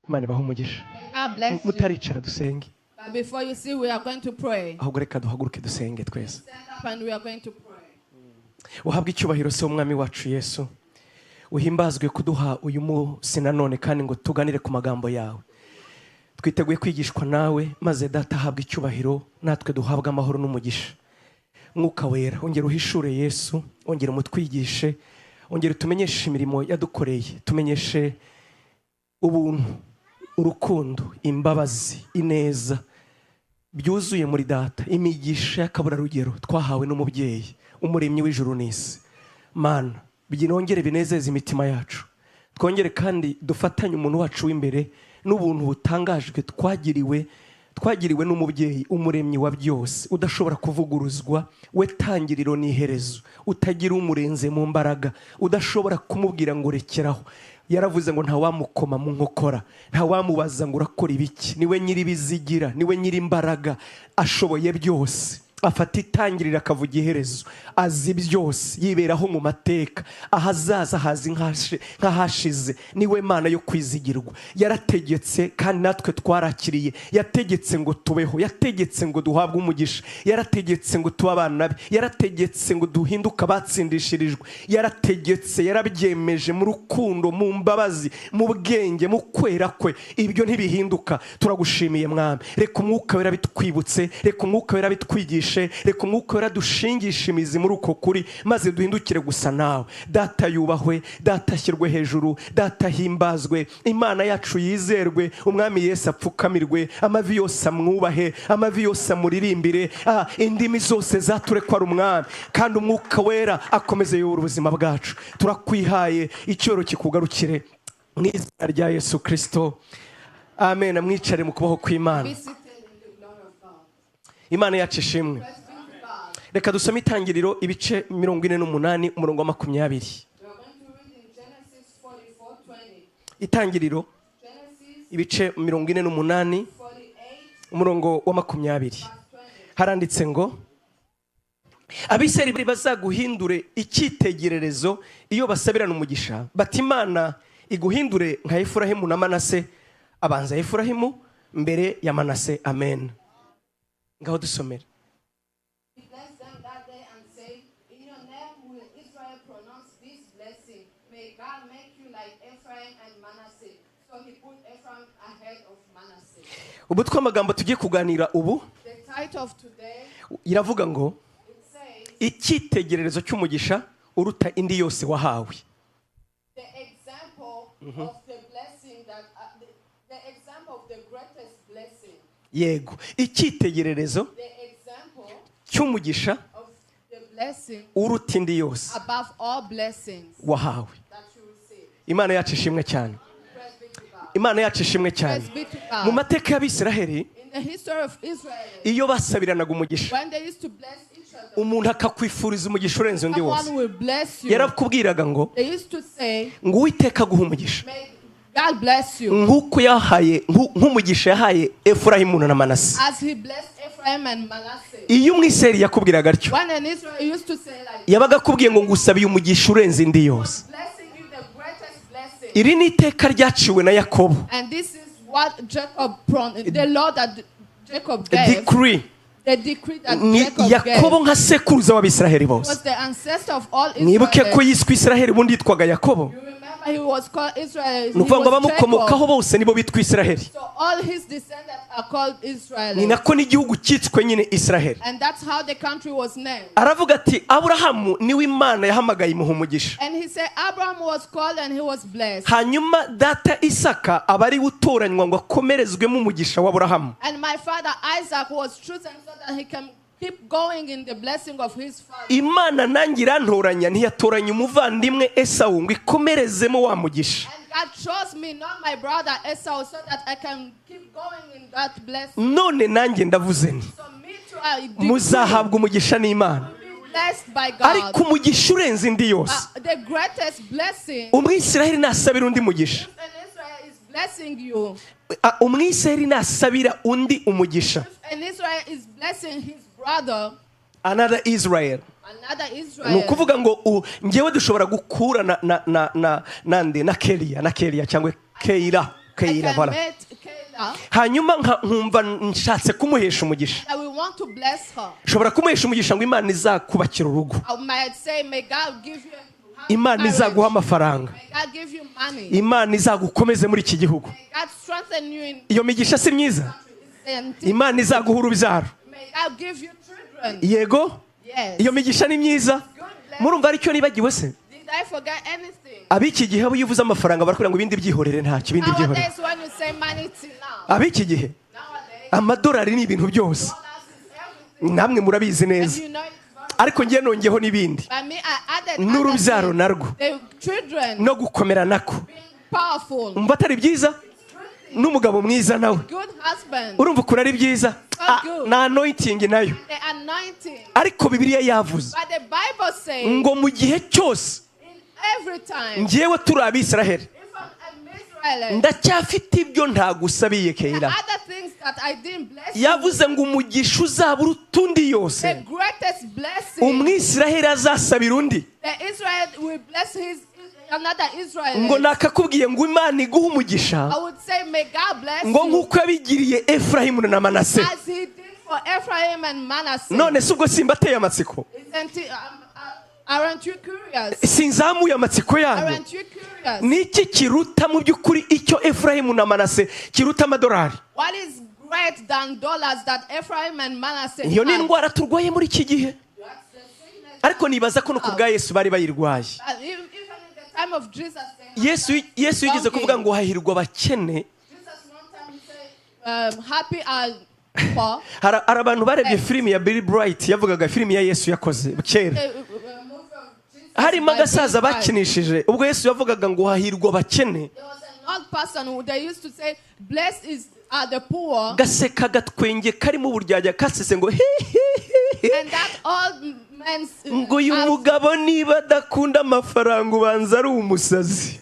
Imana ibahe umugisha. God bless you. Mutaricara dusenge. But before you see, we are going to pray. Ahubwo reka duhaguruke dusenge twese. Stand up and we are going to pray. Uhabwe icyubahiro se umwami wacu Yesu. Uhimbazwe kuduha uyu munsi nanone kandi ngo tuganire ku magambo yawe. Twiteguye kwigishwa nawe maze data ahabwe icyubahiro natwe duhabwe amahoro n'umugisha. Mwuka wera ongera uhishure Yesu, ongera umutwigishe, ongera tumenyeshe imirimo yadukoreye, tumenyeshe ubuntu, urukundo, imbabazi, ineza byuzuye muri data, imigisha y'akabura rugero twahawe n'umubyeyi, umuremyi w'ijuru n'isi. Mana, byinongere binezeza imitima yacu. Twongere kandi dufatanye umuntu wacu w'imbere n'ubuntu butangajwe twagiriwe n'umubyeyi, umuremyi wa byose, udashobora kuvuguruzwa, we tangiriro n'iherezo, utagira umurenze mu mbaraga, udashobora kumubwira ngo rekeraho. Yaravuze ngo nta wamukoma mu nkokora, nta wamubaza ngo urakora ibiki. Niwe nyiri bizigira, niwe nyiri imbaraga, ashoboye byose. Afata itangirira akavuga iherezo, azi byose, yiberaho mu mateka, ahazaza hazi nk'ahashize. Niwe Mana yo kwizigirwa. Yarategetse kandi natwe twarakiriye. Yategetse ngo tubeho, yategetse ngo duhabwe umugisha, yarategetse ngo tuba abana be, yarategetse ngo duhinduke abatsindishirijwe, yarategetse, yarabyemeje mu rukundo, mu mbabazi, mu bwenge, mu kwera kwe. Ibyo ntibihinduka. Turagushimiye Mwami. Reka umwuka wera bitwibutse, reka umwuka wera bitwigishe, reka umwuka wera dushingisha imizi muri uko kuri, maze duhindukire gusa nawe. Data yubahwe, data ashyirwe hejuru, data himbazwe, Imana yacu yizerwe, umwami Yesu apfukamirwe, amavi yose amwubahe, amavi yose amuririmbire, indimi zose zature ko ari umwami, kandi umwuka wera akomeze yobora ubuzima bwacu. Turakwihaye, icyoro kikugarukire mu izina rya Yesu Kristo, amen. Mwicare mu kubaho kw'Imana. Imana yacu ishimwe. Reka dusome Itangiriro ibice 48 umurongo wa 20. Itangiriro ibice 48 umurongo wa 20. Haranditse ngo Abisirayeli bazaguhindure ikitegererezo iyo basabirana umugisha, bati Imana iguhindure nka Efurahimu na Manase. Abanza Efurahimu mbere ya Manase. Amen. Ngaho dusomera. He blessed them that day and said, in your name will Israel pronounce this blessing. May God make you like Ephraim and Manasseh. So he put Ephraim ahead of Manasseh. Ubutwa amagambo tugiye kuganira ubu The title of today, iravuga ngo it says, ikitegererezo cy'umugisha uruta indi yose wahawe. the example of the blessing that the example of the greatest blessing. Yego, ikitegererezo The example cy'umugisha of the blessing uruta indi yose above all blessings wahawe. that you receive. Imana yacu ishimwe cyane. Praise be to God. Imana yacu ishimwe cyane. Praise be to Mu God. mateka y'Abisiraheli, In the history of Israel, iyo basabiranaga umugisha, when they used to bless each other, umuntu akakwifuriza umugisha urenze undi wose, someone will bless you. yarakubwiraga ngo They used to say, ngo Uwiteka aguhe umugisha may God bless you. nk'uko yahaye nk'umugisha yahaye Efurahimu na Manase. As he blessed Ephraim and Manasseh. Iyo umwiseri yakubwiraga atyo, When an Israel used to say like, yabaga akubwiye ngo ngusabiye umugisha urenze indi yose. blessing you the greatest blessing. Iri ni iteka ryaciwe na Yakobo. And this is what Jacob promised. The law that Jacob gave. Decree. The decree that Ni Jacob Yakobo gave. nka sekuruza w'Abisiraheli bose. Was the ancestor of all Mwibuke ko Israel. yiswe Isiraheli ubundi yitwaga Yakobo. You remember he was called Israel. He Nukuvuga ngo was abamukomokaho Jacob. bose nibo bitwa Isiraheli. So all his descendants are called Israel. Ni nako n'igihugu cyitswe nyine Isiraheli. And that's how the country was named. Aravuga ati Aburahamu niwe Imana yahamagaye imuha umugisha. And he said Abraham was called and he was blessed. Hanyuma data Isaka aba ari utoranywa ngo akomerezwemo umugisha wa Aburahamu. And my father Isaac was chosen so that he can keep going in the blessing of his father. Imana nanjye irantoranya, ntiyatoranya umuvandimwe Esawu ngo ikomerezemo wa mugisha. And God chose me, not my brother Esau, so that I can keep going in that blessing. None nanjye ndavuze nti So me too, I decree muzahabwa umugisha n'Imana, to be blessed by ariko God. umugisha urenze indi yose. The greatest blessing. Umwisiraheli nasabira undi mugisha, If an Israel is blessing you, umwisiraheli nasabira undi umugisha, if an Israel is blessing his brother, another Israel, another ni Israel. ukuvuga ngo ngewe dushobora gukura na Kelia cyangwa Keira Keila, can voilà. meet Keila, hanyuma nkumva nshatse kumuhesha umugisha. that we want to bless her. Nshobora kumuhesha umugisha ngo Imana izakubakira urugo, I might say, may God give you Imana marriage. izaguha amafaranga, May God give you money. Imana izagukomeze muri iki gihugu. May God strengthen you in Iyo migisha si myiza? and Imana izaguha urubyaro. may God give you children. Yego, Yes. iyo migisha ni myiza. Good bless. Murumva aricyo nibagiwe se? Did I forget anything? Ab'iki gihe iyo uvuze amafaranga barakubwira ngo ibindi byihorere, ntacyo ibindi byihorere. Nowadays, when you say money till now, Ab'iki gihe nowadays, amadolari ni ibintu byose, dollars is everything. namwe murabizi And neza, you know it's very. ariko ngiye nongeho n'ibindi, By me, I added n'urubyaro other narwo, things. The children no gukomera nako. being powerful, Umva atari byiza? N'umugabo mwiza nawe, good husband, urumva ukuntu ari byiza? Na anointing nayo. the anointing. Ariko Bibiliya yavuze But the Bible says, ngo mu gihe cyose in every time, njyewe turi Abisiraheli if I'm an Israelite, ndacyafite ibyo ntagusabiye the Keila. other things that I didn't bless you, Yavuze ngo umugisha uzaba uruta undi yose, the greatest blessing, Umwisiraheli azasabira undi. the Israel will bless his another Israel. Ngo nakakubwiye ngo Imana iguhe umugisha I would say, may God bless ngo you nk'uko yabigiriye Efurayimu na Manase. as he did for Ephraim and Manasseh. None se ubwo simbateye amatsiko? Aren't you curious? Sinzamuye amatsiko yanyu? Aren't you curious? Niki kiruta mu by'ukuri icyo Efurayimu na Manase kiruta amadolari? What is great than dollars that Ephraim and Manasseh Iyo ni had? indwara turwaye muri iki gihe, That's the sickness. ariko nibaza ko no ku bwa Yesu bari bayirwaye. And even in the time of Jesus, they had Yesu yigeze kuvuga ngo hahirwa abakene. Jesus one time said, happy are poor. Hari abantu barebye filimi ya Billy Bright yavugaga filimi ya Yesu yakoze kera, harimo agasaza bakinishije, ubwo Yesu yavugaga ngo hahirwa abakene, There was an old person who they used to say, blessed are the poor. gaseka gatwenge karimo uburyarya kasese ngo And that old man's ngo uyu mugabo niba adakunda amafaranga ubanza ari umusazi.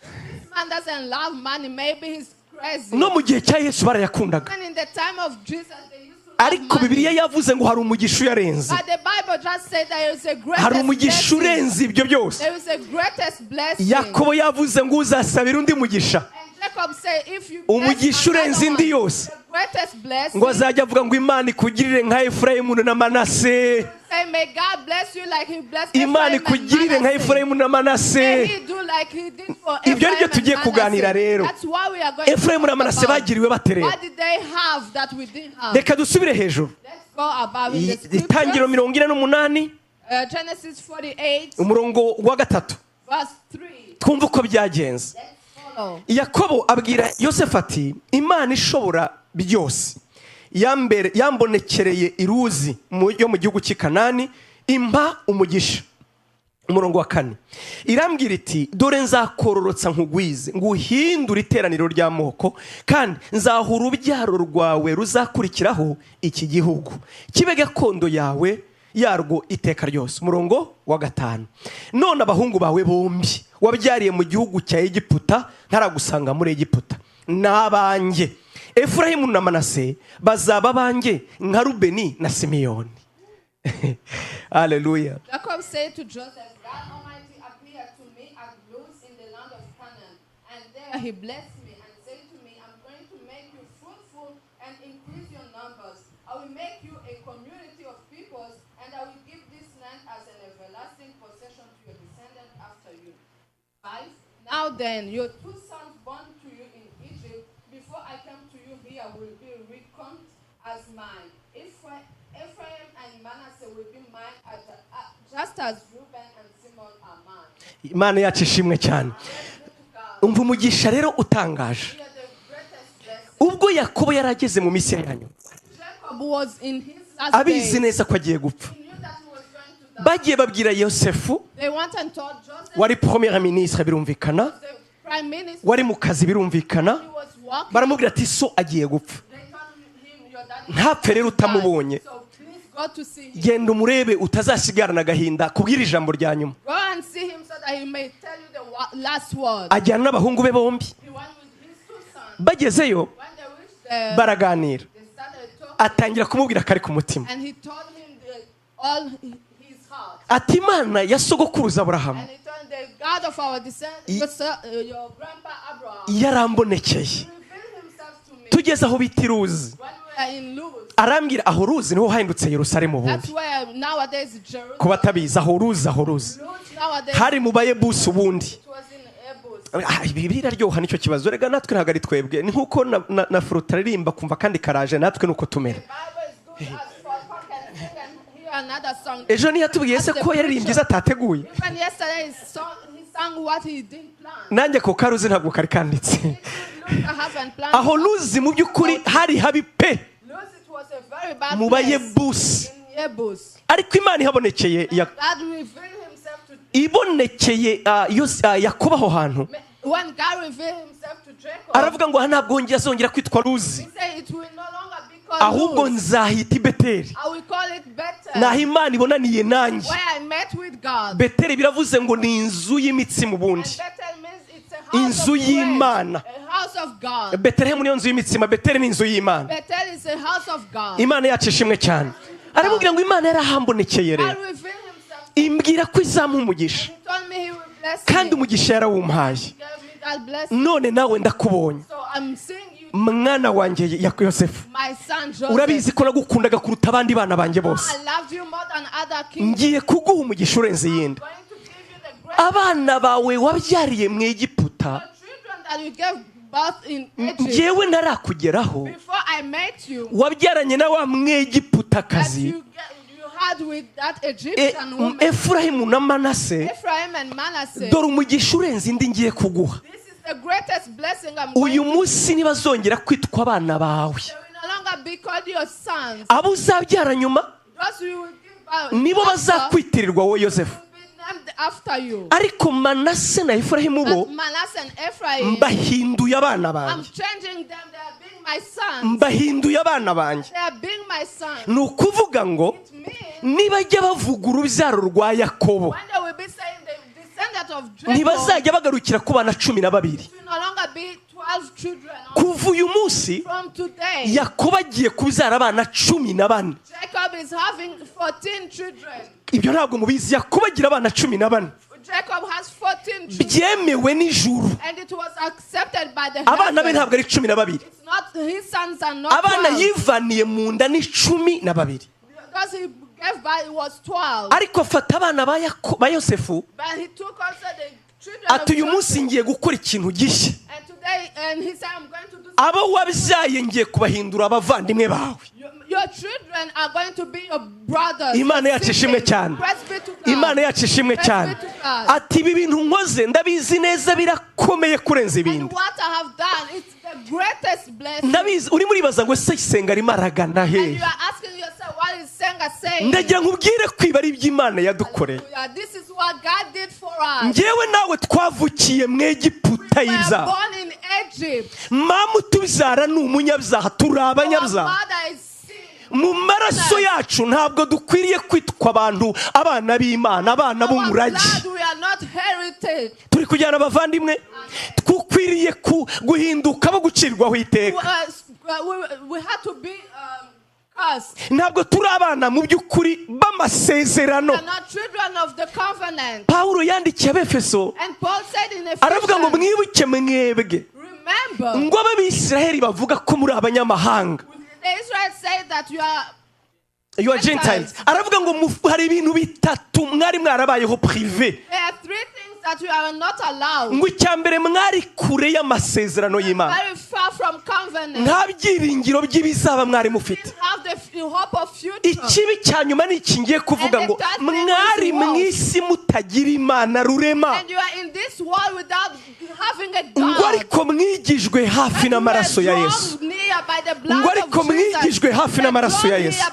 this man doesn't love money, maybe he's crazy. No mu gihe cya Yesu barayakundaga, And in the time of Jesus, they used to love ariko Bibiliya money. yavuze ngo hari umugisha uyarenze, But the Bible just said there is a hari greatest umugisha blessing. urenze ibyo byose. There is a greatest blessing. Yakobo yavuze ngo uzasabira undi mugisha, And Jacob said, if you umugisha bless urenze another indi one, yose, the greatest blessing, ngo azajya avuga ngo Imana ikugirire nka Efurayimu na Manase, say, may God bless you like he blessed Imana Ephraim and ikugirire nka Manasseh. Efurayimu na May Manase. he do like he did for Ibyo ari byo Ephraim tugiye and kuganira rero. Manasseh. That's why we are going Efurayimu na to Manase talk about. bagiriwe bate rero? What did they have that we didn't have? Reka dusubire hejuru, Let's go about in the Itangiriro scriptures. 48 Genesis 48, umurongo wa 3, verse 3. twumve uko byagenze. Let's follow. Yakobo abwira Yosefu ati Imana ishobora byose yambonekereye iruzi yo mu gihugu cy'i Kanani impa umugisha. Umurongo wa 4 irambwira iti dore nzakororotsa nkugwize nguhindura iteraniro ry'amoko kandi nzaha urubyaro rwawe ruzakurikiraho iki gihugu kibe gakondo yawe yarwo iteka ryose. Umurongo wa 5 none abahungu bawe bombi wabyariye mu gihugu cya Egiputa ntaragusanga muri Egiputa n'abanjye Efurayimu na Manase bazaba banjye nka Rubeni na Simiyoni. Hallelujah. Jacob said to Joseph, God Almighty appeared to me at Luz in the land of Canaan, and there he blessed me and said to me, I'm going to make you fruitful and increase your numbers. I will make you a community of peoples, and I will give this land as an everlasting possession to your descendants after you. 5. Now then, your 2 sons born to you in Egypt, before I come to you here, will be reckoned as mine. Ephraim and Manasseh will be mine, just as Reuben and Simon are mine. Imana yacu ishimwe cyane. Umva umugisha rero utangaje. Ubwo Yakobo yarageze mu Misiri yanyu, Jacob was in his last abizi days. neza ko agiye gupfa, He knew that he was going to die. bagiye babwira Yosefu They went and told Joseph, wari premier ministre birumvikana, the prime minister, wari mu kazi birumvikana, he was walking. baramubwira ati so agiye gupfa, They told him, your dad is ntapfe rero utamubonye, so please go to see him. genda umurebe utazasigarana agahinda kubwira ijambo rya nyuma. Go and see him so that he may tell you the last word. Ajyana n'abahungu be bombi, He went with his 2 sons. bagezeyo When they reached there, baraganira, they started talking, atangira kumubwira kari ku mutima and he told him all his heart. ati Imana ya sogokuruza Aburahamu And he told them, God God of our descendants, your grandpa Abraham, yarambonekeye revealed himself to me tugeze aho bita Iruzi when we were in Luz. arambwira aho Ruzi niho hahindutse Yerusalemu That's ubundi where nowadays Jerusalem. ku batabizi aho Ruzi Luz nowadays hari mu Bayebusi ubundi it was in Ebus. Bibiliya iraryoha nicyo kibazo rega natwe ntabwo ari twebwe ni nkuko na Fruta aririmba kumva kandi karaje natwe nuko tumera The Bible is good as for one can sing and hear another song. ejo ntiyatubwiye se ko yaririmbye izo atateguye Even yesterday he sang what he didn't plan. nanjye ko karuzi ntabwo kari kanditse Luz, I haven't planned. aho Ruzi mu by'ukuri hari habi pe Luz, it was a very bad mu place Bayebusi in Ebus. ariko Imana ihabonekeye God revealed himself to ibonekeye Yakobo aho hantu when God revealed himself to Jacob. aravuga ngo aha ntabwo azongera kwitwa Ruzi He said it will no longer be called ahubwo Luz. nzahita i Beteli I will call it Bethel. naho Imana ibonaniye nanjye Where I met with God. Beteli biravuze ngo ni inzu y'imitsima And ubundi Bethel means it's a house inzu of bread, y'Imana a house of God. Betelehemu niyo nzu y'imitsima Beteli ni inzu y'Imana Bethel is a house of God. Imana yacu ishimwe cyane aramubwira ngo Imana yarahambonekeye God rero revealed himself to me. imbwira ko izamuha umugisha He told me he will bless kandi me. umugisha yarawumpaye He gave me that blessing. none nawe ndakubonye So I'm seeing you, mwana wanjye Yosefu my son Joseph. urabizi ko nagukundaga kuruta abandi bana banjye bose I loved you more than other kings. ngiye kuguha umugisha urenze iyindi I'm going to give you the great abana bawe wabyariye mu Egiputa children that you gave birth in Egypt. njyewe ntarakugeraho Before I met you, wabyaranye na wa Mwegiputakazi you had with that Egyptian woman, Efurayimu na Manase Ephraim and Manasseh. dore umugisha urenze indi ngiye kuguha This is the greatest blessing I'm going uyu to munsi ntibazongera kwitwa abana bawe They will no longer be called your sons. abo uzabyara nyuma Those you will give birth nibo after bazakwitirirwa wowe Yosefu will be named after you. ariko Manase na Efurayimu bo But Manasseh and Ephraim, mbahinduye abana I'm banjye changing them. They are being my sons. mbahinduye abana banjye They are being my sons. ni ukuvuga ngo It means nibajya bavuga urubyaro rwa Yakobo when they will be saying the descendant of Jacob, ntibazajya bagarukira ku bana 12 it will no longer be 12 children. kuva uyu munsi From today, Yakobo agiye kubyara abana 14 Jacob is having 14 children. ibyo ntabwo mubizi Yakobo agira abana 14 Jacob has 14 children. byemewe n'ijuru And it was accepted by the abana be heavens. ntabwo ari 12 It's not his sons are not abana 12. yivaniye mu nda ni 12 Because he gave birth, it was 12. ariko afata abana ba Yosefu But he took also the children ati of uyu munsi Joseph. ngiye gukora ikintu gishya And today, and he said, I'm going to do abo wabyaye ngiye kubahindura abavandimwe bawe your children are going to be your brothers. Imana your yacu ishimwe siblings. cyane Praise be to God. Imana yacu ishimwe cyane ati ibi bintu nkoze ndabizi neza birakomeye kurenza And ibindi what I have done, it's the greatest blessing. ndabizi urimo uribaza ngo se isenga arimo aragana And hehe you are asking yourself, what is Senga saying? ndagira nkubwire ko ibi ari iby'Imana yadukoreye Hallelujah. This is what God did for us. njyewe nawe twavukiye mu Egiputa We were y'ibyaha born in Egypt. mama utubyara ni umunyabyaha turi Our abanyabyaha mother is sin. mu maraso yacu ntabwo dukwiriye kwitwa abana b'Imana abana Our b'umurage blood, we are not heritage. turi kujyana abavandimwe dukwiriye guhinduka bo gucirwaho iteka We had to be cursed. ntabwo turi abana mu by'ukuri b'amasezerano We are not children of the covenant. Pawulo yandikiye Abefeso And Paul said in aravuga ngo Ephesians, mwibuke mwebwe remember, ngo ab'Abisiraheli bavuga ko muri abanyamahanga the Israelites say that you are you are Gentiles aravuga ngo hari ibintu bitatu mwari mwarabayeho privé there are three things that you are not allowed. ngo icya mbere mwari kure y'amasezerano y'Imana Very far from covenant. nta byiringiro by'ibizaba mwari mufite Have the hope of future. ikibi cya nyuma ni iki ngiye kuvuga ngo mwari mu isi mutagira Imana rurema And you are in this world without having a ngo God. ariko mwigijwe hafi n'amaraso ya Yesu ngo ariko mwigijwe hafi n'amaraso ya Yesu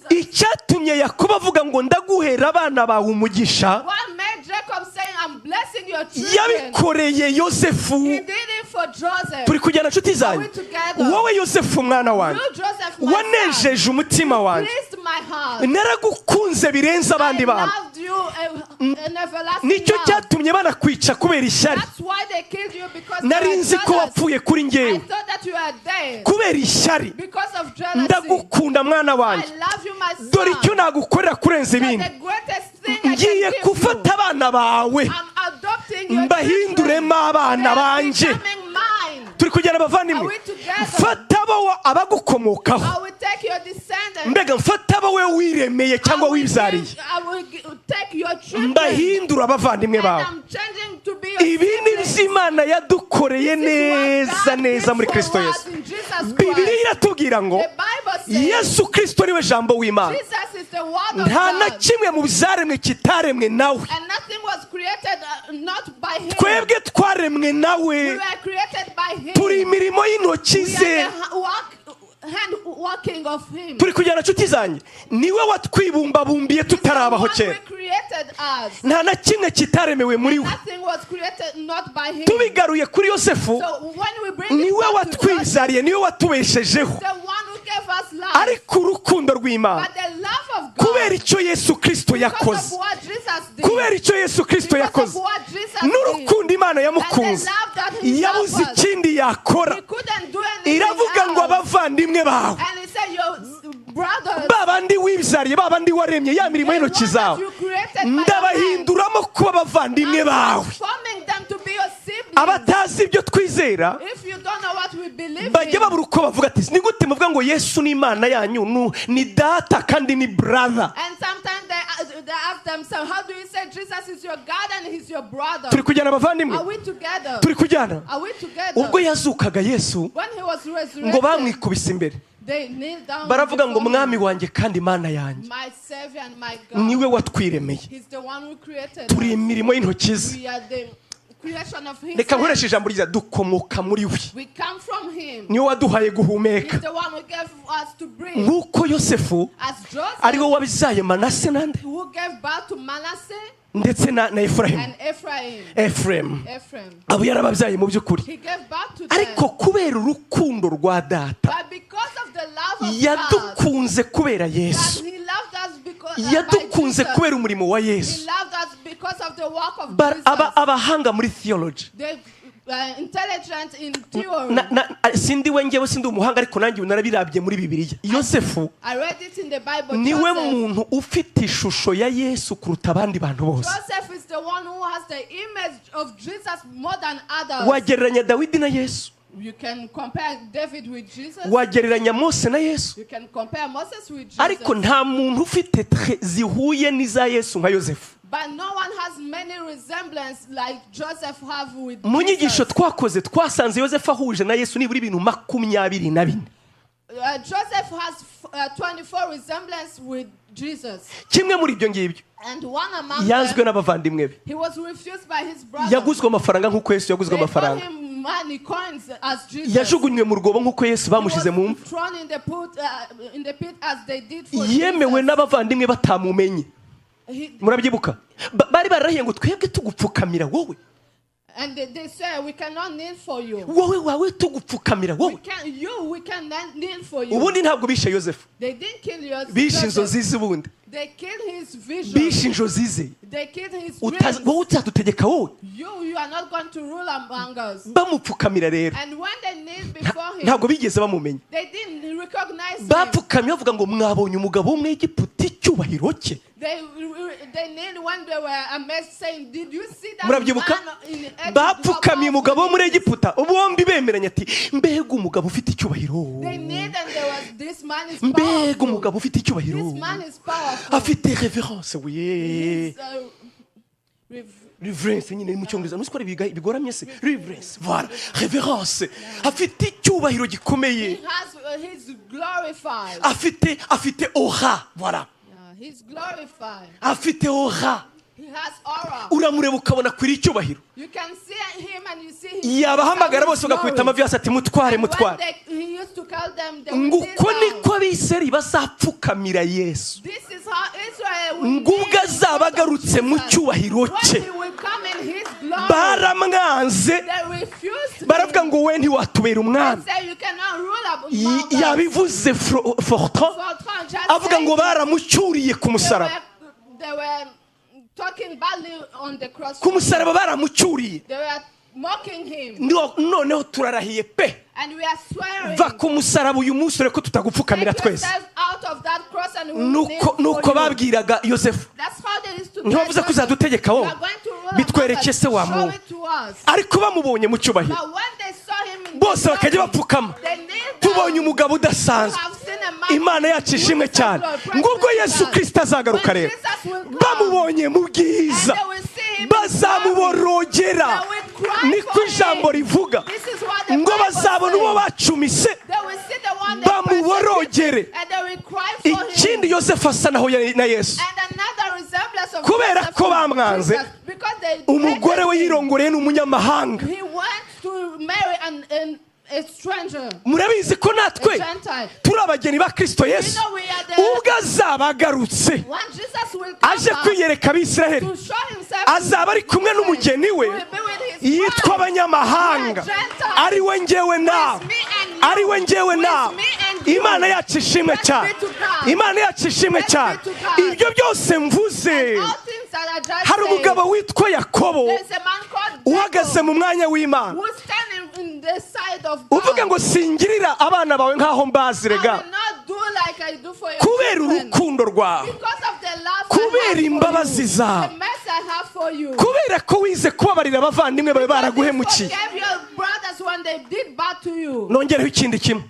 icyatumye Yakobo avuga ngo ndaguhera abana bawe umugisha yabikoreye Yosefu turi kujyana nshuti zanjye wowe Yosefu mwana wanjye wanejeje umutima wanjye naragukunze birenze abandi bantu nicyo cyatumye banakwica kubera ishyari nari nzi ko wapfuye kuri njyewe kubera ishyari ndagukunda mwana wanjye dore icyo nagukorera kurenza ibindi ngiye gufata abana bawe mbahinduremo abana banje. Turi kujyana abavandimwe, mfata abo abagukomokaho, mbega mfata abo we wiremeye cyangwa wibyariye, mbahindura abavandimwe bawe. Ibi ni by'Imana yadukoreye neza neza muri Kristo Yesu. Bibiliya iratubwira ngo Yesu Kristo niwe jambo w'Imana, nta na kimwe mu byaremwe kitaremwe nawe. Twebwe twaremwe nawe, turi imirimo y'intoki ze. Turi kujyana nshuti zanjye, niwe watwibumbabumbiye tutarabaho kera. Nta na kimwe kitaremewe muri we. Tubigaruye kuri Yosefu, niwe watwizariye, niwe watubeshejeho. Ariko urukundo rw'Imana, kubera icyo Yesu Kristo yakoze, kubera icyo Yesu Kristo yakoze, n'urukundo Imana yamukunze, yabuze ikindi yakora, iravuga ngo abavandimwe bawe, babandi wibyariye, babandi waremye, ya mirimo y'intoki zawe, ndabahinduramo kuba abavandimwe bawe. Abatazi ibyo twizera bajya babura uko bavuga ati ni gute muvuga ngo Yesu ni Imana yanyu, ni data kandi ni brother. Turi kujyana abavandimwe, turi kujyana. Ubwo yazukaga Yesu ngo bamwikubise imbere, baravuga ngo mwami wanjye kandi Imana yanjye, niwe watwiremeye, turi imirimo y'intoki ze. Reka nkoreshe ijambo ryiza, dukomoka muri we, niwe waduhaye guhumeka. Nk'uko Yosefu ari we wabyaye Manase nande ndetse na Efraim, abo yarababyaye mu by'ukuri. Ariko kubera urukundo rwa data, yadukunze kubera Yesu, yadukunze kubera umurimo wa Yesu. Abahanga muri theology, sindi wengewe, sindi umuhanga, ariko nanjye narabirabye muri Bibiliya. Yosefu niwe muntu ufite ishusho ya Yesu kuruta abandi bantu bose. Wagereranya Dawidi na Yesu, you can compare David with Jesus, wagereranya Mose na Yesu, you can compare Moses with Jesus. Ariko nta muntu ufite zihuye n'iza Yesu nka Yosefu. But no one has many resemblance like Joseph have with Jesus. Mu nyigisho twakoze twasanze Yosefu ahuje na Yesu nibura ibintu 24. Joseph has 24 resemblance with Jesus. Kimwe muri ibyo ngibyo, and one among yazwe n'abavandimwe be, he was refused by his brother. Yaguzwe amafaranga nk'uko Yesu yaguzwe amafaranga. Money coins as Jesus. Yajugunywe mu rwobo nk'uko Yesu bamushize mu mva. Thrown in the pit as they did for Jesus. Yemewe n'abavandimwe batamumenye. Murabyibuka? Bari barahiye ngo twebwe tugupfukamira wowe. And they say we cannot kneel for you. Wowe wawe tugupfukamira wowe. We can kneel for you. Ubundi ntabwo bishe Yosefu. They didn't kill Joseph. Bishe inzozi ze ubundi. They killed his vision. Bishe inzozi ze. They killed his dreams. Wowe utadutegeka wowe. You are not going to rule among us. Bamupfukamira rero. And when they kneeled before him, ntabwo bigeze bamumenya. They didn't recognize him. Bapfukamye bavuga ngo mwabonye umugabo w'Umwegiputa icyubahiro cye. They kneeled when they were amazed, saying, "Did you see that Murabyibuka? man in Egypt?" Bapfukamye umugabo wo muri Egiputa, bombi bemeranya ati mbega umugabo ufite icyubahiro. They kneeled and there was this man is powerful. Mbega umugabo ufite icyubahiro. This man is powerful. Afite révérence, oui. Reverence nyine mu cyongereza nuko ari bigoramye se. Reverence, voilà, révérence. Afite icyubahiro gikomeye. He's glorified. Afite aura, voilà. He's glorified. Afite aura. He has aura. Uramureba ukabona kuri icyubahiro. You can see him and you see him. Yabahamagara bose bagakwita amavi yose ati mutware. He used to call them the nguko niko abiseri bazapfukamira Yesu. This is how Israel will ngubwo azabagarutse mu cyubahiro cye. Baramwanze, baravuga ngo we ntiwatubera umwami. Yabivuze fortran, avuga ngo baramucyuriye ku musaraba. Ku musaraba baramucyuriye. Noneho turarahiye pe, va ku musaraba uyu munsi reko tutagupfukamira twese. Nuko babwiraga Yosefu, ntiwavuze ko uzadutegeka wowe, bitwereke se wa muntu. cross. ariko bamubonye mu cyubahiro But when they saw him in bose the bakajya glory, bapfukama they kneeled tubonye down. umugabo We udasanzwe have seen a man imana yacu ishimwe cyane ngo ubwo yesu kirisito azagaruka when rero Jesus will come, bamubonye mu and bwiza they will see him in glory. bazamuborogera They will cry niko for ijambo him. rivuga This is what the ngo Bible bazabona uwo says. bacumise They will see the one they bamuborogere persecuted, and they will cry for him. ikindi yosefu asa naho na yesu And another resemblance of kubera Joseph ko to bamwanze Jesus, because they umugore we hated him. yirongoreye ni umunyamahanga He went to marry a stranger, murabizi ko a natwe Gentile. turi abageni ba kirisito You yesu know we are the, ubwo azaba agarutse when Jesus will come aje back kwiyereka abisiraheli to show himself, azaba ari kumwe n'umugeni we he will be with his yitwa bride. abanyamahanga ari we ngewe nawe ari we ngewe nawe imana yacu ishimwe cyane imana yacu ishimwe cyane ibyo byose mvuze All things that are just hari umugabo witwa yakobo there's a man called uhagaze Jacob mu mwanya w'imana who standing in the side of uvuge God. ngo singirira abana bawe nk'aho mbazi I rega will not do like I do for your kubera children. urukundo rwawe Because of the love kubera I have imbabazi for you, zawe the mercy I have for you. kubera ko wize kubabarira abavandimwe bawe Because you baraguhemukiye forgave your brothers when they did bad to you. nongereho ikindi kimwe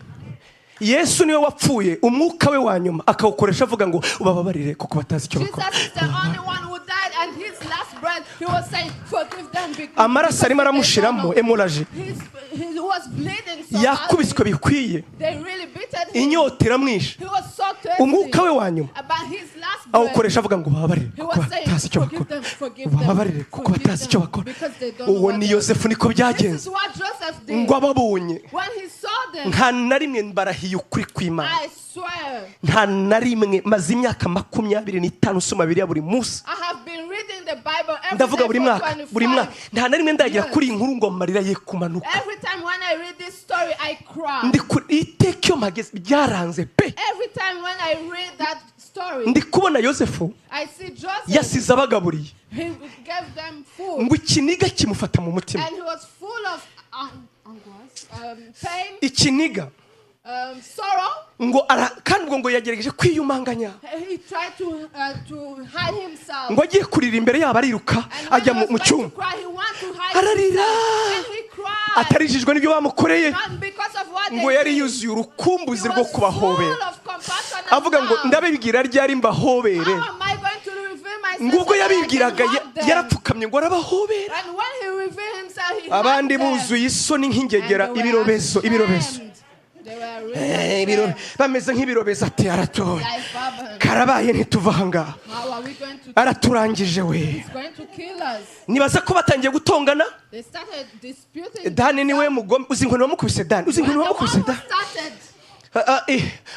yesu niwe wapfuye umwuka we wa nyuma akawukoresha avuga ngo ubababarire kuko batazi icyo bakora Jesus is the only one who died, and his last breath he was saying, "Forgive them." amaraso arimo aramushiramo emoraje He was bleeding so yakubiswe badly. bikwiye They really beaten him. inyota iramwishe He was so thirsty. umwuka we wa nyuma About his last breath, awukoresha avuga ngo ubababarire he kuko was saying, batazi icyo "Forgive bakora them, forgive them, ubababarire kuko forgive batazi icyo them, bakora because they don't know uwo what ni they yosefu niko This byagenze is what Joseph did. ngo ababonye When he saw them, nta na rimwe mbarahiye ukuri kw'imana I swear, nta na rimwe maze imyaka 25 usoma Bibiliya buri munsi I have been reading the Bible every ndavuga day buri for mwaka 25 buri mwaka nta na rimwe ndagira years. kuri iyi nkuru ngo amarira ye kumanuka Every time when I read this story, I cry. ndi kuri iteka iyo mpageze byaranze pe Every time when I read that story, ndi kubona yosefu I see Joseph. yasize abagaburiye He gave them food, ngo ikiniga kimufata mu mutima and he was full of pain, ikiniga sorrow. ngo kandi ubwo ngo yagerageje kwiyumanganya He tried to hide himself. ngo agiye kurira imbere yabo ariruka And when ajya he was mu going to cyumba cry, he wanted to hide ararira himself. And he cried. atarijijwe n'ibyo bamukoreye Not because of what ngo they yari did. yuzuye He urukumbuzi rwo was full kubahobera of compassion and avuga ngo love. ndabibwira ryari mbahobere How am I going to reveal myself ngo ubwo so that I yabibwiraga can hug them? yarapfukamye ngo arabahobera And when he revealed himself, he abandi hugged them. buzuye isoni nk'ingegera And they were ibirobezo ibirobezo ashamed. They were really ashamed. bameze nk'ibirobezo ati aratoye Like Babel. karabaye ntituva aha ngaha How are we going to araturangije we He's going to kill us. nibaza ko batangiye gutongana They started disputing. dani niwe mugome uzi ngo wamukubise dani uzi ngo When the one wamukubise who dani started,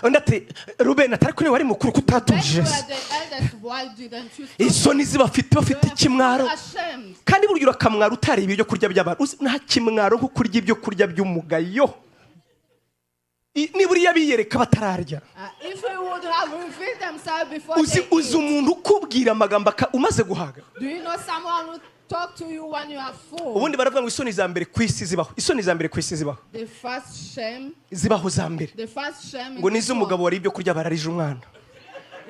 undi ati rubeni atari kuri wari mukuru when kutatuje you were the eldest, why didn't you stop? isoni zibafite bafite They were ikimwaro ashamed. kandi burya urakamwara utareba ibyo kurya by'abantu nta kimwaro nko kurya ibyo kurya by'umugayo niburiya biyereka batararya If we would have revealed themselves before uzi they eat. umuntu ukubwira amagambo umaze guhaga Do you know someone who talk to you when you are full? ubundi baravuga ngo isoni za mbere ku isi zibaho isoni za mbere ku isi zibaho The first shame, zibaho za mbere the first shame ngo in this nizo umugabo world wari ibyo kurya bararije umwana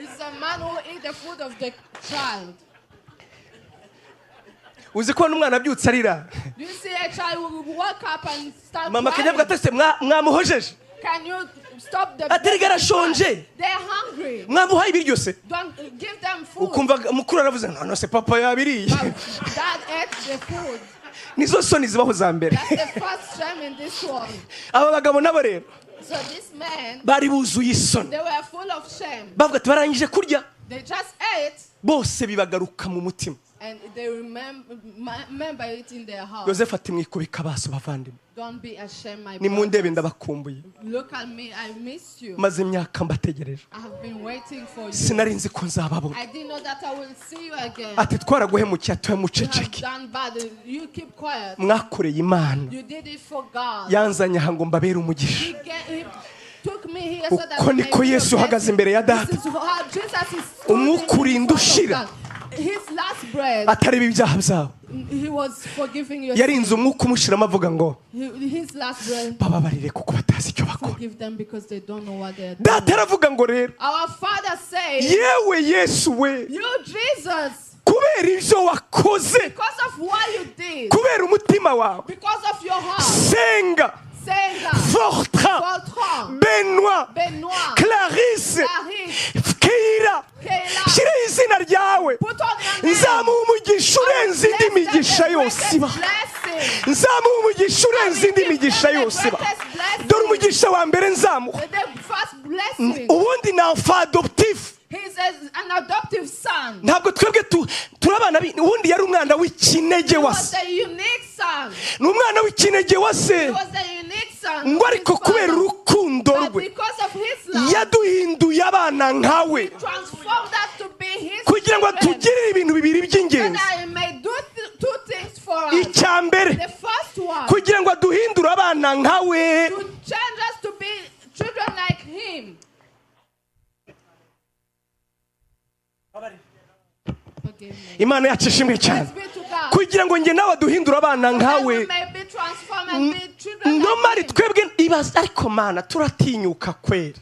is a man who eat the food of the child. uzi ko n'umwana abyutse arira Do you see a child who wake up and start mama akajya crying? ati mwamuhojeje Can you stop the atari garashonje They're hungry. mwamuhaye ibiryo se Don't give them food. ukumva mukuru aravuze none se papa yabiriye But dad ate the food. nizo soni zibaho za mbere That's the first shame in this world. aba bagabo nabo rero So this man, bari buzuye isoni they were full of shame. bavuga ati barangije kurya They just ate bose bibagaruka mu mutima and they remember it in their heart. yosefu ati mwikubika baso bavandimwe Don't be ashamed, my ni mu ndebe brothers. ndabakumbuye Look at me, I miss you. maze imyaka mbategereje I have been waiting for you. sinari nzi ko nzababona I didn't know that I will see you again. ati twaraguhemukiye atuye You have muceceke done bad. You keep quiet. mwakoreye imana You did it for God. yanzanye aha ngo mbabere umugisha He took me here so that uko I may niko be yesu your uhagaze imbere ya blessing. data This is how Jesus is umwuka standing urinda in front of ushira God. His last breath, atareba ibyaha byawe he was forgiving your yarinze umwuka umushiramo avuga ngo His last breath, bababarire kuko batazi icyo bakora forgive them because they don't know what they are doing. data aravuga ngo rero Our Father says, yewe yesu we you Jesus, kubera kubera ibyo wakoze, because of what you did, kubera umutima wawe. because of your heart. Senga, Fortran, Benoit, Clarisse, Keira, shyiraho izina ryawe. Nzamuha umugisha urenze indi migisha yose iba. Nzamuha umugisha urenze indi migisha yose iba. Dore umugisha wa mbere nzamuha. Ubundi ni enfant adoptif. He's an adoptive son. Ntabwo twebwe turabana, ubundi yari umwana w'ikinege wa se. Ni umwana w'ikinege wa se. Ngo ariko kubera urukundo rwe yaduhinduye abana nkawe, kugira ngo atugirire ibintu bibiri by'ingenzi. Icya mbere, kugira ngo aduhindure abana nkawe. Imana yacu ishimwe cyane. Kugira ngo njye nawe duhindura abana nkawe. Nomari twebwe ibaza, ariko Mana turatinyuka kweri.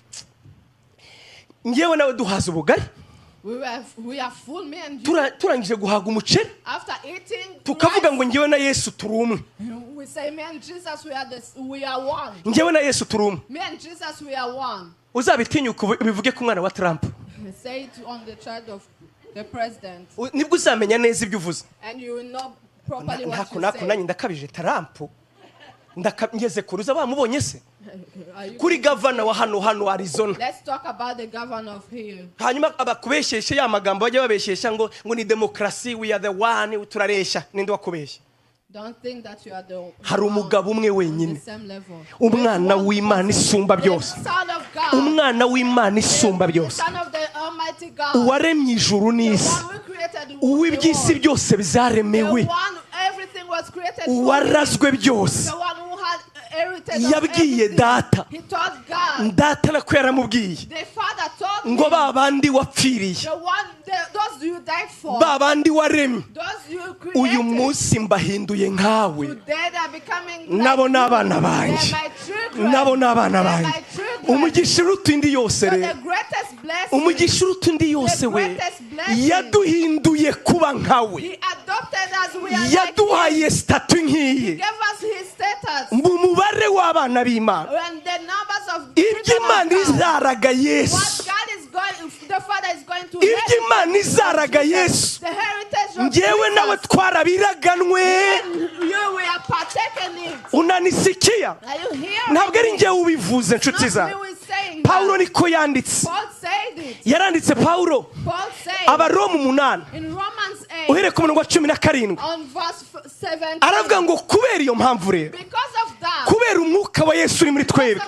Ngewe nawe duhaza ubugari. Turangije guhaga umuceri. Tukavuga ngo ngewe na Yesu turi umwe. Ngewe na Yesu turi umwe. Uzabitinyuka ubivuge ku mwana wa Trump. Nibwo uzamenya neza ibyo uvuze. Ntako nanjye ndakabije Trump. Ngeze kuruza bamubonye se kuri governor wa hano Arizona. Let's talk about the governor of here. Hanyuma abakubesheshe ya magambo bajya babeshesha ngo ni democracy, we are the one, turareshya. Ninde wakubeshya? Don't think that you are the hari umugabo umwe wenyine, umwana w'Imana isumba byose, umwana w'Imana isumba byose, uwaremye ijuru n'isi, uw'iby'isi byose bizaremewe, uwarazwe byose. Yabwiye data nako yaramubwiye ngo babandi wapfiriye, babandi waremye, uyu munsi mbahinduye nkawe. Nabo ni abana banjye, nabo ni abana banjye. Umugisha uruta indi yose rero, umugisha uruta indi yose we, yaduhinduye kuba nkawe, yaduhaye statu nk'iyi mu mubare w'abana b'Imana. Iby'Imana izaraga Yesu, iby'Imana izaraga Yesu, njyewe nawe twarabiraganwe. Unanisikia? Ntabwo ari njyewe ubivuze nshuti zawe. Paulo niko yanditse. Yaranditse Paulo Abaroma 8 uhere ku murongo wa 17 aravuga ngo kubera iyo mpamvu rero, kubera umwuka wa Yesu uri muri twebwe,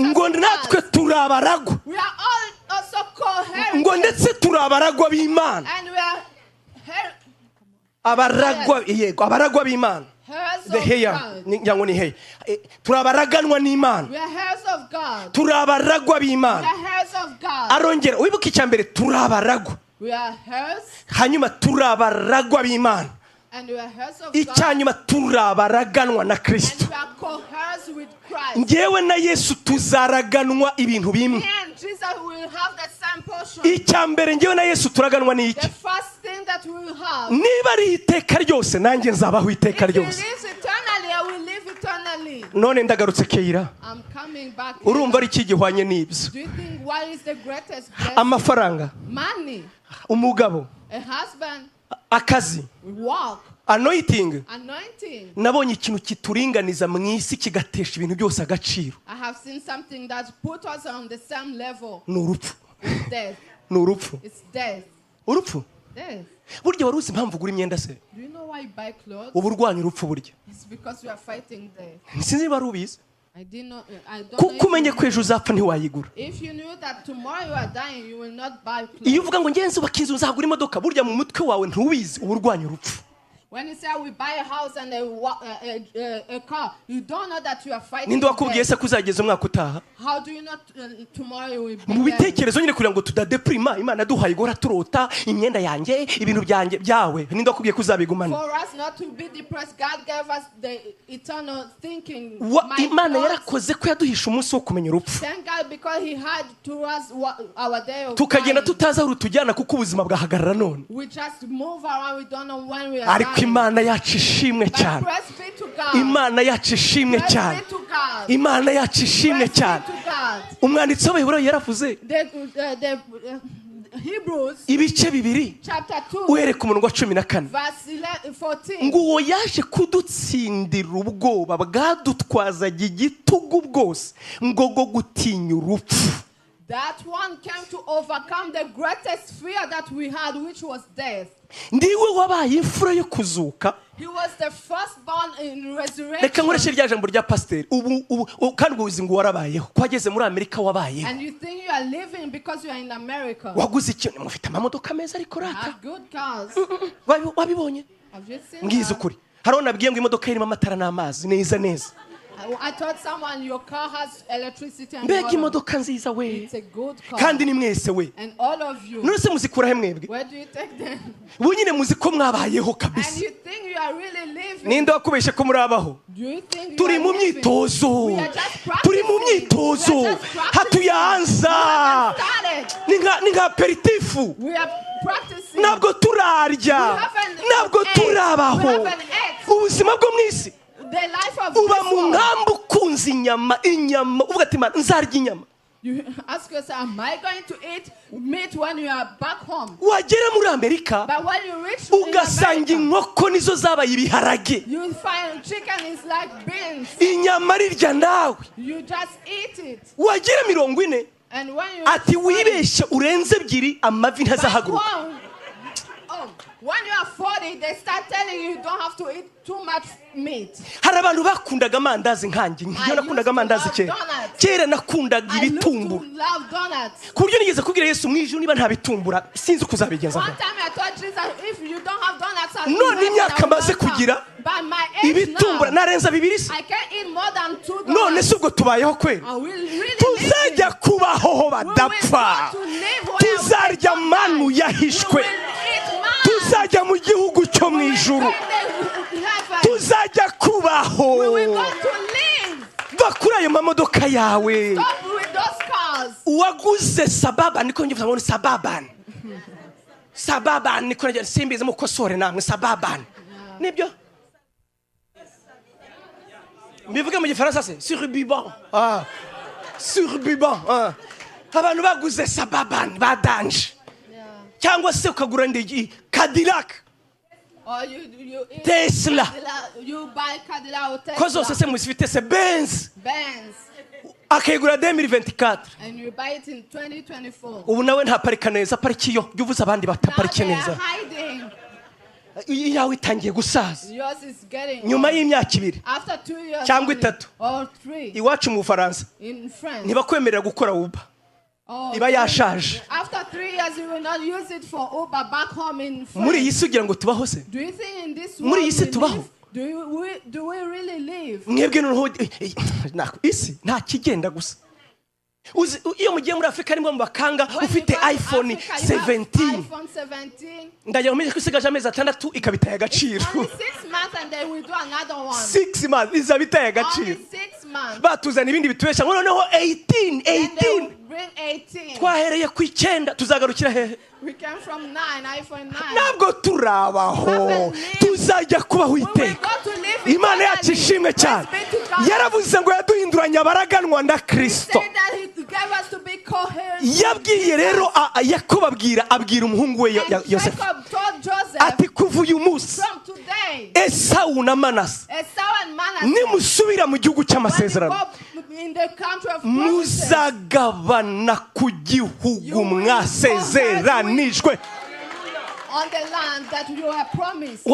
ngo natwe turabaragwa, ngo ndetse turabaragwa b'Imana. Abaragwa, yego, abaragwa b'Imana. The hair, nyango ni hair. Turabaraganwa n'Imana, turabaragwa b'Imana. Arongera wibuka icyambere, turabaragwa, hanyuma turabaragwa b'Imana. Icyanyuma turabaraganwa na Kristo. Ngewe na Yesu tuzaraganwa ibintu bimwe. Icyambere ngewe na Yesu turaganwa n'iki? Niba ari iteka ryose, nanjye nzabaho iteka ryose. None ndagarutse Keira, urumva ari iki gihwanye n'ibyo? Amafaranga, umugabo, akazi, anointing. Nabonye ikintu kituringaniza mu isi kigatesha ibintu byose agaciro. Ni urupfu. Ni urupfu. Urupfu? Burya wari uzi impamvu ugura imyenda se? Ubu urwanya urupfu burya. Sinzi niba ari ubizi. Kuko umenye ko ejo uzapfa ntiwayigura. Iyo uvuga ngo ngenzi ubaka inzu nzagura imodoka, burya mu mutwe wawe ntubizi uba urwanya urupfu. When you say we buy a house and a car, you don't know that you are fighting. Ninde wakubwiye se kuzageza umwaka utaha? How do you know tomorrow you will be? Mu bitekerezo nyine kugira ngo tudadeprima, Imana duhaye gora turota imyenda yanjye ibintu byanjye byawe. Ninde wakubwiye kuzabigumana? For us not to be depressed, God gave us the eternal thinking. Imana yarakoze ko yaduhisha umunsi wo kumenya urupfu. Thank God because He had to us our day of tukagenda tutazi aho rutujyana kuko ubuzima bwahagarara none. We just move around, we don't know when we are ariko Imana yacu ishimwe cyane. Imana yacu ishimwe cyane. Imana yacu ishimwe cyane. Umwanditsi w'Abaheburayo yaravuze ibice bibiri uhereye ku murongo wa 14 ngo uwo yaje kudutsindira ubwoba bwadutwazaga igitugu bwose ngo go gutinya urupfu. That one came to overcome the greatest fear that we had, which was death. Ndiwe wabaye imfura yo kuzuka. He was the firstborn in resurrection. Reka nkoreshe rya jambo rya pastor. Ubu kandi ubuzi ngo warabayeho. Kwageze muri Amerika wabayeho. And you think you are living because you are in America. Waguze ikintu mufite amamodoka meza ariko rata. Good cars. Wabibonye? Have you seen? Ngize ukuri. Hariho nabwiye ngo imodoka irimo amatara n'amazi neza neza. I thought someone your car has electricity and mbega imodoka nziza we. It's a good car. Kandi ni mwese we. And all of you. None se muzikura he mwebwe? Where do you take them? Ubu nyine muzi ko mwabayeho kabisa. And you think you are really living? Ninde wakubeshe ko murabaho? Do you think turi mu myitozo. Turi mu myitozo. Hatuyanza. Ninga aperitifu. We are practicing. Ntabwo turarya. Ntabwo turabaho. Ubuzima bwo mwisi. The life of uba mu nkambu kunza inyama uvuga ati man nzarya inyama. You ask yourself, am I going to eat meat when you are back home? Wagera muri Amerika ugasanga inkoko nizo zabaye ibiharage. You find chicken is like beans. Inyama rirya nawe. You just eat it. Wagera 40 ati wibeshye urenze ebyiri amavi ntazahaguruka. When you are 40, they start telling you don't have to eat too much meat. Hari abantu bakundaga amandazi nkanjye. Ngiyo nakundaga amandazi kera nakundaga ibitumbura. Ku buryo nigeze kubwira Yesu mwijuru niba nta bitumbura sinzi kuzabigenza. One time I told Jesus if you don't have donuts, none imyaka maze kugira ibitumbura narenza 2 I can eat more than 2 donuts. None se ubwo tubayeho kweli? Tuzajya kubaho badapfa. Tuzarya manu yahishwe. Tuzajya mu gihugu cyo mu ijuru. Tuzajya kubaho. Bakura ayo mamodoka yawe. Uwaguze Sababan niko ngivuga ngo Sababan. Sababan niko njye simbize mu kosore namwe Sababan. Nibyo? Mbivuga mu gifaransa se surbiban. Surbiban. Abantu baguze Sababan badanje. Cyangwa se ukagura ndege Cadillac. Or you Tesla. You buy Cadillac or Tesla. Kozo se musifite se Benz. Akegura 2024. And you buy it in 2024. Ubu nawe nta parika neza parikiyo byuvuza abandi bataparike neza. Yawe itangiye gusaza. Nyuma y'imyaka 2. After 2 years. Cyangwa 3. Or 3. Iwacu mu Faransa. In France. Ntibakwemerera gukora Uber. Iba yashaje. After 3 years you will not use it for Uber back home in France. Muri yisi ugira ngo tubaho se? Do you think in this muri yisi tubaho? Do we really live? Mwebwe noneho isi nta kigenda gusa. Iyo mugiye muri Afrika nimwe mu bakanga ufite iPhone 17. Ndajya mu kwisigaje amezi 6 ikabitaya agaciro. 6 months and then we do another one. 6 months izabitaya agaciro. 6 months. Batuzana ibindi bitubesha ngo noneho 18. Twahereye ku 9 tuzagarukira hehe? We came from 9, iPhone 9. Ntabwo turabaho. Tuzajya kubaho iteka. Imana yacu ishimwe cyane. Yaravuze ngo yaduhinduranya abaraganwa na Kristo. Yabwiye rero Yakobo abwira umuhungu we Yose ati kuva uyu munsi Esawu na Manase nimusubira mu gihugu cy'amasezerano muzagabana ku gihugu mwasezeranijwe. On the land that you have promised.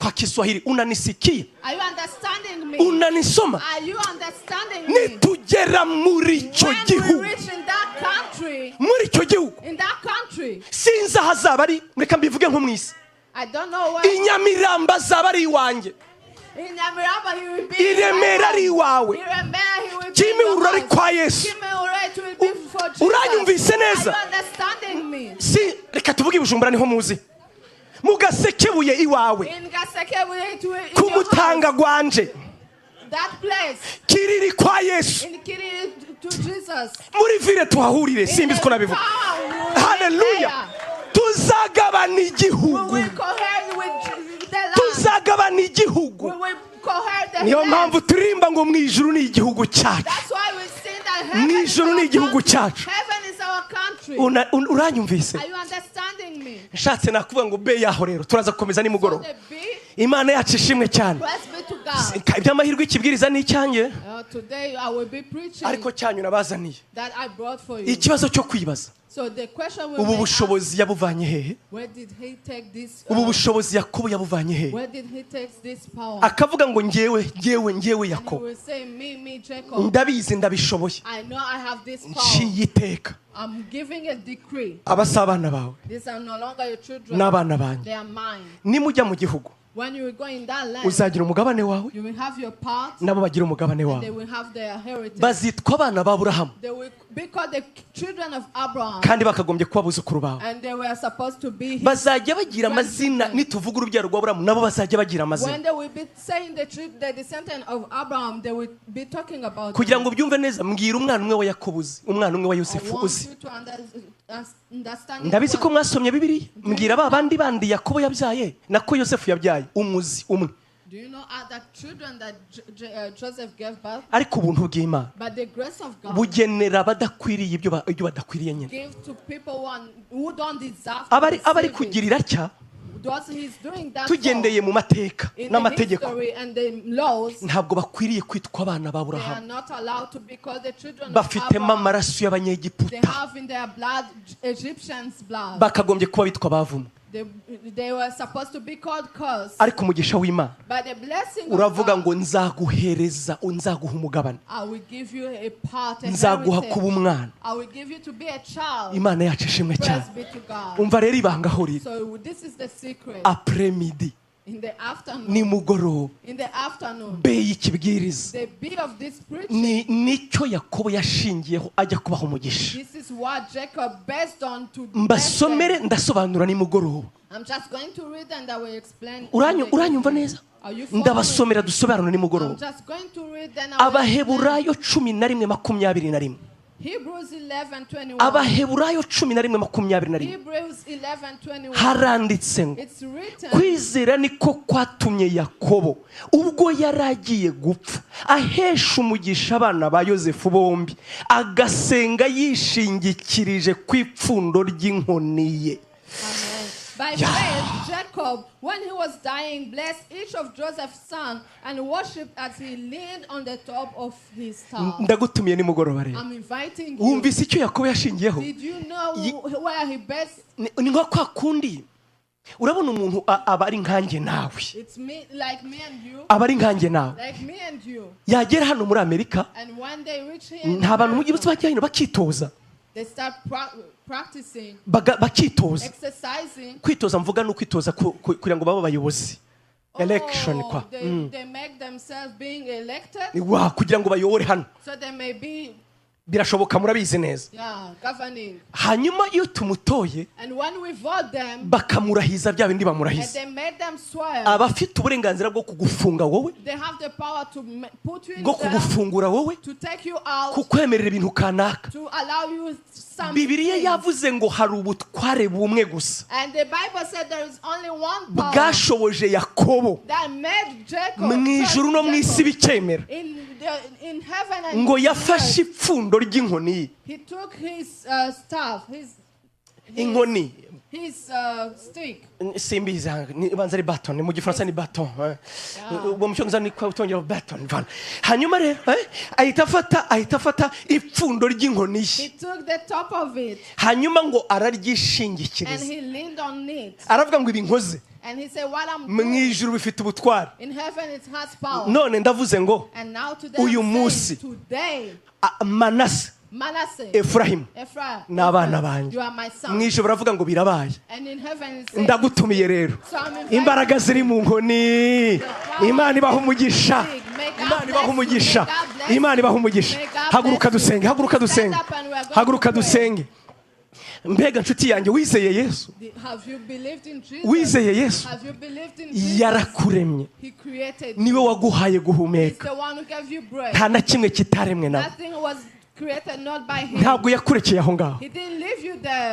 Kwa Kiswahili unanisikia? Are you understanding me? Unanisoma? Are you understanding me? Nitugera muri icyo gihugu. Muri icyo gihugu. In that country. Sinza hazaba ari reka mbivuge nko mwisi. I don't know where. Inyamiramba azaba ari iwanjye, In Yamiramba he will be. i Remera ari iwawe, In Remera he will be. Kimihurura ari kwa Yesu. Kimihurura will be for Jesus. Uranyumvise neza? Are you understanding me? Si reka tuvuge Bujumbura niho muzi, mugasekebuye iwawe, In Gasekebuye it will. In ku your Mutanga house. gwanje, That place. kiriri kwa Yesu, In Kiri to Jesus. muri vile tuhahurire. Simbizi ko nabivuga. Haleluya. Tuzagabana We igihugu, will cohere with the land. tuzagabana igihugu. We will cohere the Niyo land. mpamvu turirimba ngo mu ijuru ni igihugu cyacu. That's why we sing that Mu heaven is ijuru ni our igihugu country. cyacu. Heaven is our country. Uranyumvise? Are you understanding me? Nshatse nakuvuga ngo be yaho rero turaza gukomeza So nimugoroba. the B, Imana yacu ishimwe cyane. praise be to God. Iby'amahirwe ikibwiriza ni icyanjye, Today I will be preaching ariko cyanyu nabazaniye that I brought for you. ikibazo cyo kwibaza, So the question will ubu be asked, bushobozi yabuvanye hehe? where did he take this? Ubu bushobozi Yakobo yabuvanye hehe? Where did he take this power? Akavuga ngo ngewe And he Yakobo will say, me, Jacob. ndabizi ndabishoboye, I know I have this power. nciye iteka. I'm giving a decree. Aba si abana bawe, These are no longer your children. n'abana banjye. They are mine. Nimujya mu gihugu When you go in that land, uzagira umugabane wawe, you will have your part. nabo bagira umugabane They wawe. will have their heritage. Bazitwa abana ba Aburahamu, They will be called the children of Abraham. kandi bakagombye kuba abuzukuru bawe. And they were supposed to be his. Bazajya bagira amazina, nituvuga urubyaro rwa Aburahamu nabo bazajya bagira amazina, When they will be saying the descendant of Abraham, they will be talking about kugira them. ngo ubyumve neza. Mbwira umwana umwe wa Yakobo uzi, umwana umwe wa I Yosefu want uzi. you to understand. Ndabizi ko it. mwasomye Bibiliya. Mbwira ba bandi bandi Yakobo yabyaye nako Yosefu yabyaye, umuzi umwe. Do you know other children that Joseph gave birth? Ariko ubuntu bw'Imana But the grace of God bugenera abadakwiriye ibyo badakwiriye nyine. gave to people who don't deserve. Abari to receive it. kugirira cya, Those he's doing that tugendeye mu mateka in the n'amategeko, history and the laws. ntabwo bakwiriye kwitwa abana ba They are Aburahamu. not allowed to be called the children of Bafitemo Abraham. amaraso They y'Abanyegiputa, have in their blood Egyptians' blood. bakagombye kuba bitwa abavumo. They were supposed to be called cursed. Ariko umugisha w'Imana But the blessing of uravuga God, ngo nzaguhereza, nzaguha umugabane, I will give you a part, a nzaguha heritage. kuba umwana. I will give you to be a child. Imana yacu ishimwe cyane. Praise be to God. Umva rero ibanga aho riri. So this is the secret. Après midi, In the afternoon, nimugoroba, in the afternoon, be y'ikibwiriza the beat of this preaching, nicyo Yakobo yashingiyeho ajya kubaha umugisha. this is what Jacob based on to bless Mbasomere them. ndasobanura nimugoroba. I'm just going to read and I will explain. Uranyumva neza? Are you following? Ndabasomera dusobanura I'm nimugoroba. just going to read then I will explain. Abaheburayo 11:21. Hebrews 11:21. Abaheburayo 11:21. Hebrews 11:21. Haranditse ngo It's written. kwizera niko kwatumye Yakobo ubwo yari agiye gupfa ahesha umugisha abana ba Yosefu bombi, agasenga yishingikirije ku ipfundo ry'inkoni ye. Amen. By faith, Jacob, when he was dying, blessed each of Joseph's sons and worshipped as he leaned on the top of his staff. Ndagutumiye nimugoroba rero. I'm inviting you. Wumvise icyo Yakobo yashingiyeho? Did you know where he based? Ni nko kwa kundi urabona umuntu aba ari nkanjye nawe, It's me, like me and you. aba ari nkanjye nawe, Like me and you. yagera hano muri Amerika And when they reach here, nta bantu mu gihe bajya hino bakitoza, they start practicing, bakitoza. exercising. Kwitoza mvuga no kwitoza kugira ngo babe abayobozi, election kwa They make themselves being elected, wa kugira ngo bayobore hano, so they may be, birashoboka murabizi neza. governing. Hanyuma iyo tumutoye And when we vote them, bakamurahiza bya bindi and bamurahiza, they made them swear, abafite uburenganzira bwo kugufunga wowe, they have the power to put you in bwo jail, kugufungura wowe, to take you out, kukwemerera ibintu kanaka. to allow you some Bibiliya things. yavuze ngo hari ubutware bumwe gusa And the Bible said there is only one power bwashoboje Yakobo that made Jacob mu ijuru no mu isi bikemera in heaven and ngo in yafashe earth. ipfundo ry'inkoni ye. He took his staff, Inkoni his stick. simbizi banza ari baton, mu gifaransa ni baton, ubwo mu cyongereza ni kwitongera baton. Hanyuma rero ahita afata ipfundo ry'inkoni He ye, took the top of it hanyuma ngo and araryishingikiriza, he leaned on it. aravuga ngo ibi nkoze And he said, what I'm mu doing ijuru bifite ubutware. in heaven it has power. None ndavuze ngo And now today, uyu I'm munsi saying, today, Manase Efurayimu ni abana banjye. Mu ijuru baravuga ngo birabaye. Ndagutumiye rero, imbaraga ziri mu nkoni. Imana ibaha umugisha, Imana ibaha umugisha, Imana ibaha umugisha. Haguruka dusenge, haguruka dusenge, haguruka dusenge. Mbega nshuti yanjye, wizeye Yesu? Wizeye Yesu? Yarakuremye, niwe waguhaye guhumeka, nta na kimwe kitaremwe nawe. Ntabwo yakurekeye aho ngaho,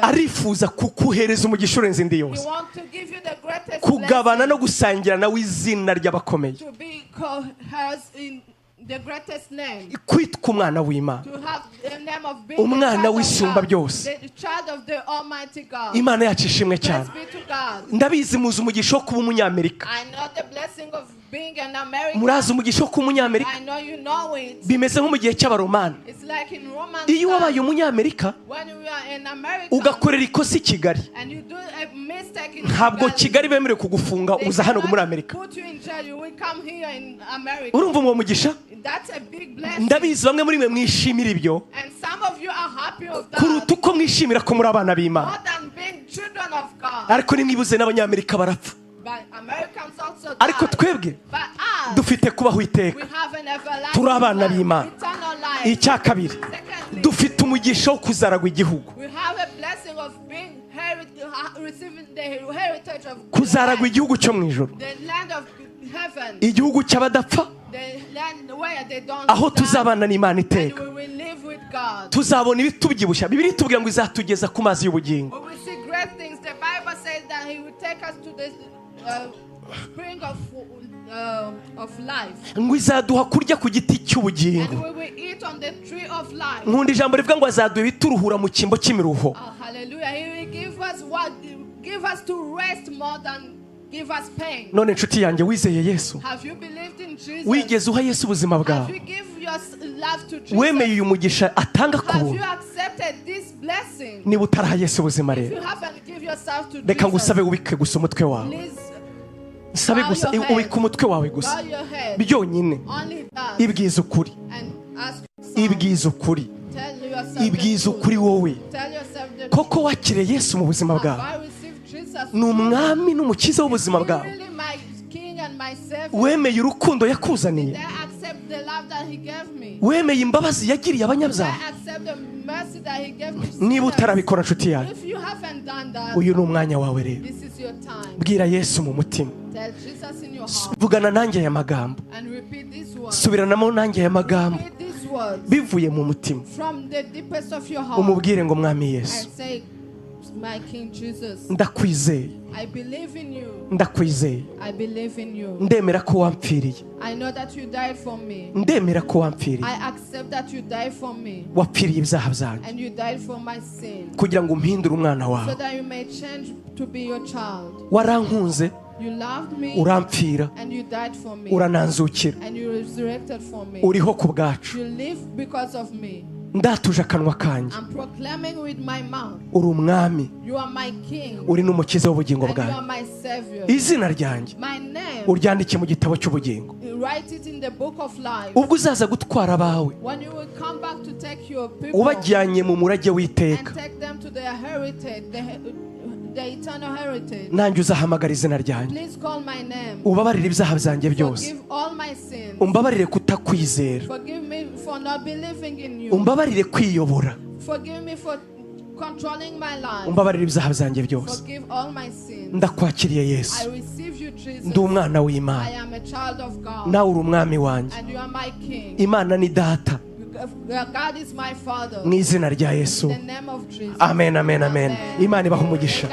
arifuza kukuhereza umugisha urenze indi yose, kugabana no gusangira nawe izina ry'abakomeye, kwitwa umwana w'Imana, umwana w'isumba byose. Imana yacu ishimwe cyane. Ndabizi muzi umugisha wo kuba umunyamerika. Murazi umugisha wo kuba umunyamerika? Bimeze nko mu gihe cy'abaromani. Iyo wabaye umunyamerika ugakorera ikosa i Kigali, ntabwo Kigali bemerewe kugufunga uza hano muri Amerika. Urumva uwo mugisha? Ndabizi bamwe muri mwe mwishimira ibyo kuruta uko mwishimira ko muri abana b'Imana. Ariko nimwibuze n'abanyamerika barapfa, ariko twebwe dufite kubaho iteka, turi abana b'Imana. Icya kabiri, dufite umugisha wo kuzaragwa igihugu, kuzaragwa igihugu cyo mu ijuru, igihugu cy'abadapfa, aho tuzabana n'Imana iteka. Tuzabona ibitubyibushya. Bibiliya itubwira ngo izatugeza ku mazi y'ubugingo. Ngo izaduha kurya ku giti cy'ubugingo. Nkunda ijambo rivuga ngo azaduha ibituruhura mu cyimbo cy'imiruho. None nshuti yanjye, wizeye Yesu? Wigeze uha Yesu ubuzima bwawe? Wemeye uyu mugisha atanga ku buntu? Niba utaraha Yesu ubuzima rero, reka ngusabe ubike gusa umutwe wawe. Sabe gusa ubike umutwe wawe gusa byonyine. Ibwiza ukuri, ibwiza ukuri, ibwiza ukuri wowe koko wakiriye Yesu mu buzima bwawe. Ni umwami n'umukiza w'ubuzima bwawe. Wemeye urukundo yakuzaniye, wemeye imbabazi yagiriye abanyabyaha. Niba utarabikora nshuti yanjye, uyu ni umwanya wawe rero. Bwira Yesu mu mutima, vugana nanjye aya magambo, subiranamo nanjye aya magambo bivuye mu mutima. Umubwire ngo mwami Yesu, ndakwizeye, ndakwizeye, ndemera ko wampfiriye, ndemera ko wampfiriye, wapfiriye ibyaha byanjye kugira ngo umpindure umwana wawe. Warankunze, urampfira, urananzukira, uriho ku bwacu. Ndatuje akanwa kanjye, uri umwami, uri n'umukiza w'ubugingo bwanjye. Izina ryanjye uryandike mu gitabo cy'ubugingo. Ubwo uzaza gutwara abawe ubajyanye mu murage w'iteka, nanjye uzahamagara izina ryanjye. Ubabarire ibyaha byanjye byose, umbabarire kutakwizera, umbabarire kwiyobora, umbabarire ibyaha byanjye byose. Ndakwakiriye Yesu, ndi umwana w'Imana, nawe uri umwami wanjye. Imana ni data, mu izina rya Yesu. Amen, amen, amen. Imana ibaha umugisha.